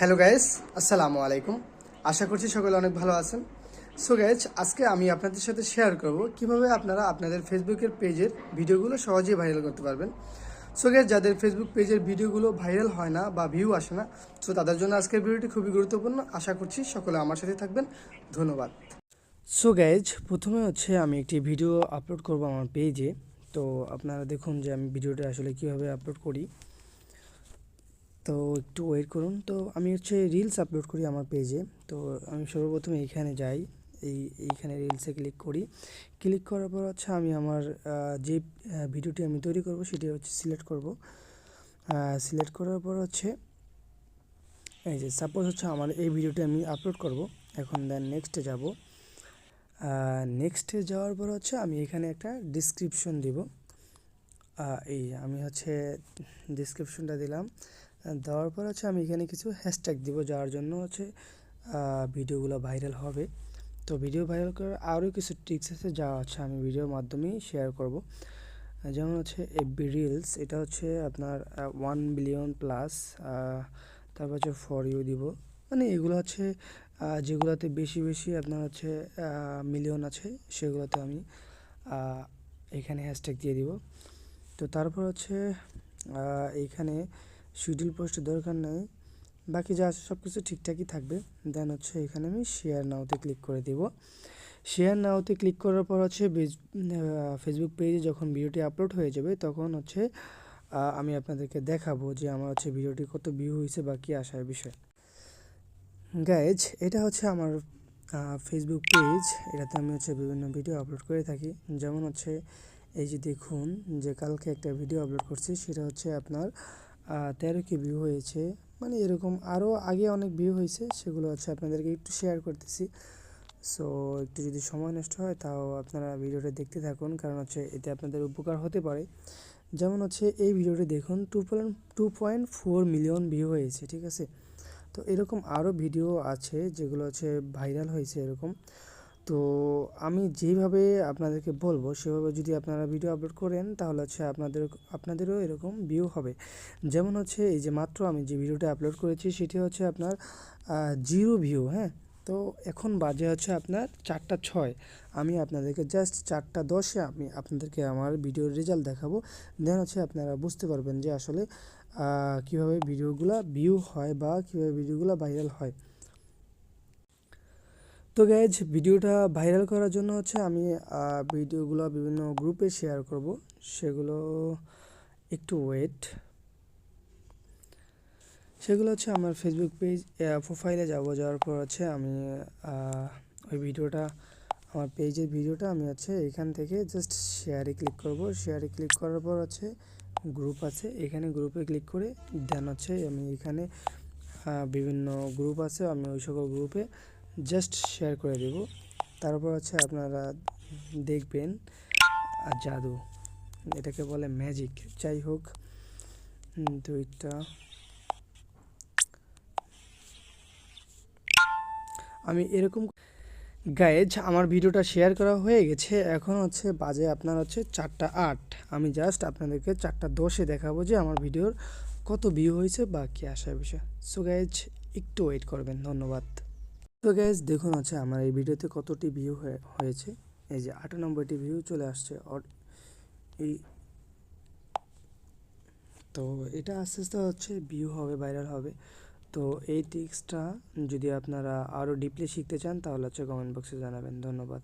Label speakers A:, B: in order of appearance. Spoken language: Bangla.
A: হ্যালো গাইস, আসসালামু আলাইকুম। আশা করছি সকলে অনেক ভালো আছেন। সো গাইস, আজকে আমি আপনাদের সাথে শেয়ার করব কিভাবে আপনারা আপনাদের ফেসবুকের পেজের ভিডিওগুলো সহজেই ভাইরাল করতে পারবেন। সো গাইস, যাদের ফেসবুক পেজের ভিডিওগুলো ভাইরাল হয় না বা ভিউ আসে না, সো তাদের জন্য আজকের ভিডিওটি খুবই গুরুত্বপূর্ণ। আশা করছি সকলে আমার সাথে থাকবেন। ধন্যবাদ। সো গাইজ, প্রথমে আমি একটি ভিডিও আপলোড করব আমার পেজে। তো আপনারা দেখুন যে আমি ভিডিওটা আসলে কিভাবে আপলোড করি। তো একটু ওয়েট করুন। তো আমি রিলস আপলোড করি আমার পেজে। তো আমি সর্বপ্রথম এইখানে যাই, এইখানে রিলসে ক্লিক করি। ক্লিক করার পর আমি আমার যে ভিডিওটি আমি তৈরি করব সেটি সিলেক্ট করব। সিলেক্ট করার পর এই যে সাপোজ আমার এই ভিডিওটি আমি আপলোড করব। এখন দেন নেক্সটে যাব। নেক্সটে যাওয়ার পর আমি এখানে একটা ডিসক্রিপশন দিব। এই আমি ডিসক্রিপশনটা দিলাম। দেওয়ার পর আমি এখানে কিছু হ্যাশট্যাগ দিব, যার জন্য ভিডিওগুলো ভাইরাল হবে। তো ভিডিও ভাইরাল করার আরও কিছু ট্রিক্স আছে, যা আমি ভিডিওর মাধ্যমেই শেয়ার করব। যেমন এফবি রিলস, এটা আপনার 1 বিলিয়ন প্লাস। তারপর ফর ইউ দিব, মানে এগুলো যেগুলোতে বেশি বেশি আপনার মিলিয়ন আছে, সেগুলোতে আমি এখানে হ্যাশট্যাগ দিয়ে দিব। তো তারপর এইখানে শিডিউল পোস্টের দরকার নেই, বাকি যা আছে সব কিছু ঠিকঠাকই থাকবে। দেন এখানে আমি শেয়ার নাওতে ক্লিক করে দিব। শেয়ার নাওতে ক্লিক করার পর ফেসবুক পেজে যখন ভিডিওটি আপলোড হয়ে যাবে, তখন আমি আপনাদেরকে দেখাবো যে আমার ভিডিওটি কত ভিউ হয়েছে বা কী আসার বিষয়। গাইজ, এটা আমার ফেসবুক পেজ। এটাতে আমি বিভিন্ন ভিডিও আপলোড করে থাকি। যেমন এই যে দেখুন যে কালকে একটা ভিডিও আপলোড করছি, সেটা আপনার 13K ভিউ হয়েছে। মানে এরকম আরও আগে অনেক ভিউ হয়েছে, সেগুলো আপনাদেরকে একটু শেয়ার করতেছি। সো একটু যদি সময় নষ্ট হয়, তাও আপনারা ভিডিওটা দেখতে থাকুন, কারণ এতে আপনাদের উপকার হতে পারে। যেমন এই ভিডিওটি দেখুন, 2.4 মিলিয়ন ভিউ হয়েছে, ঠিক আছে। তো এরকম আরও ভিডিও আছে যেগুলো ভাইরাল হয়েছে এরকম। তো আমি যেভাবে আপনাদেরকে বলবো সেভাবে যদি আপনারা ভিডিও আপলোড করেন, তাহলে আপনাদেরও এরকম ভিউ হবে। যেমন এই যে মাত্র আমি যে ভিডিওটা আপলোড করেছি, সেটি আপনার 0 ভিউ। হ্যাঁ, তো এখন বাজে আপনার 4টা 6। আমি আপনাদেরকে জাস্ট 4টা 10-এ আমি আপনাদেরকে আমার ভিডিওর রেজাল্ট দেখাবো। দেন আপনারা বুঝতে পারবেন যে আসলে কীভাবে ভিডিওগুলো ভিউ হয় বা কীভাবে ভিডিওগুলো ভাইরাল হয়। তো গাইজ, ভিডিওটা ভাইরাল করার জন্য আমি ভিডিওগুলো বিভিন্ন গ্রুপে শেয়ার করব। সেগুলো একটু ওয়েট। সেগুলো আমার ফেসবুক পেজ প্রোফাইলে যাওয়ার পর আমি ওই ভিডিওটা, আমার পেজের ভিডিওটা আমি এখান থেকে জাস্ট শেয়ারে ক্লিক করব। শেয়ারে ক্লিক করার পর গ্রুপ আছে, এখানে গ্রুপে ক্লিক করে দেন আমি এখানে বিভিন্ন গ্রুপ আছে, আমি ওই সকল গ্রুপে জাস্ট শেয়ার করে দেব। তারপর আপনারা দেখবেন জাদু, এটাকে বলে ম্যাজিক। যাই হোক, 2টা আমি এরকম। গাইজ, আমার ভিডিওটা শেয়ার করা হয়ে গেছে। এখন বাজে আপনার 4টা 8। আমি জাস্ট আপনাদেরকে 4টা 10-এ দেখাবো যে আমার ভিডিওর কত ভিউ হয়েছে বা কী আসার বিষয়। সো গাইজ, একটু ওয়েট করবেন। ধন্যবাদ। তো গাইজ, দেখুন আমার এই ভিডিওতে কতটি ভিউ হয়েছে। এই যে 98টি ভিউ চলে আসছে। এই তো এটা আস্তে আস্তে ভিউ হবে, ভাইরাল হবে। তো এই ট্রিক্সটা যদি আপনারা আরও ডিপলি শিখতে চান, তাহলে কমেন্ট বক্সে জানাবেন। ধন্যবাদ।